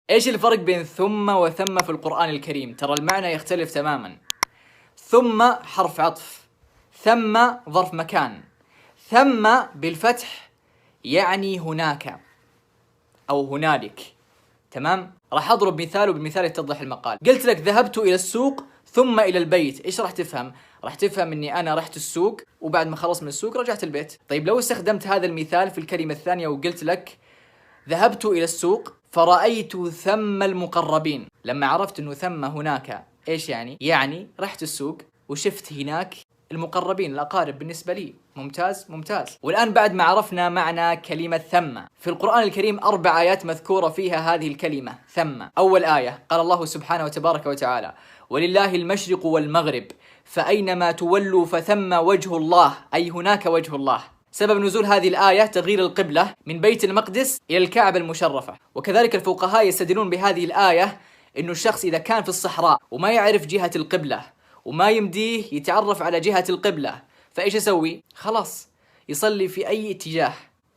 إيش الفرق بين ثم وثم في القرآن الكريم؟ ترى المعنى يختلف تماما. ثم حرف عطف، ثم ظرف مكان. ثم بالفتح يعني هناك أو هنالك. تمام؟ راح أضرب مثال وبالمثال يتضح المقال. قلت لك ذهبت إلى السوق ثم إلى البيت، إيش راح تفهم؟ راح تفهم إني أنا رحت السوق وبعد ما خلص من السوق رجعت البيت. طيب لو استخدمت هذا المثال في الكلمة الثانية وقلت لك ذهبت إلى السوق فرأيت ثم المقربين، لما عرفت إنه ثم هناك إيش يعني؟ يعني رحت السوق وشفت هناك المقربين الأقارب بالنسبة لي. ممتاز ممتاز. والآن بعد ما عرفنا معنى كلمة ثم، في القرآن الكريم 4 آيات مذكورة فيها هذه الكلمة ثم. أول آية قال الله سبحانه وتبارك وتعالى: ولله المشرق والمغرب فأينما تولوا فثم وجه الله، أي هناك وجه الله. سبب نزول هذه الآية تغيير القبلة من بيت المقدس إلى الكعبة المشرفة. وكذلك الفقهاء يستدلون بهذه الآية إنه الشخص إذا كان في الصحراء وما يعرف جهة القبلة وما يمديه يتعرف على جهة القبلة، فإيش يسوي؟ خلاص يصلي في أي اتجاه،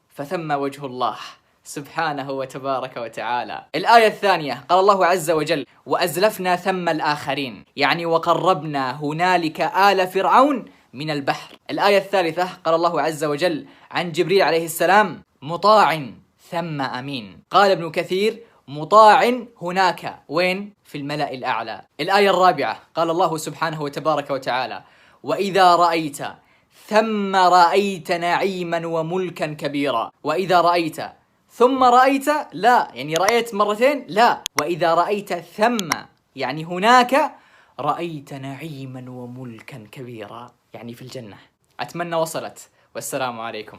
فثم وجه الله سبحانه وتبارك وتعالى. الآية الثانية قال الله عز وجل: وأزلفنا ثم الآخرين، يعني وقربنا هنالك آل فرعون من البحر. الآية الثالثة قال الله عز وجل عن جبريل عليه السلام: مطاع ثم أمين. قال ابن كثير: مطاع هناك، وين؟ في الملأ الأعلى. الآية الرابعة قال الله سبحانه وتبارك وتعالى: وإذا رأيت ثم رأيت نعيما وملكا كبيرا. وإذا رأيت ثم رأيت، لا يعني رأيت مرتين، لا، وإذا رأيت ثم يعني هناك رأيت نعيما وملكا كبيرا، يعني في الجنة. أتمنى وصلت، والسلام عليكم.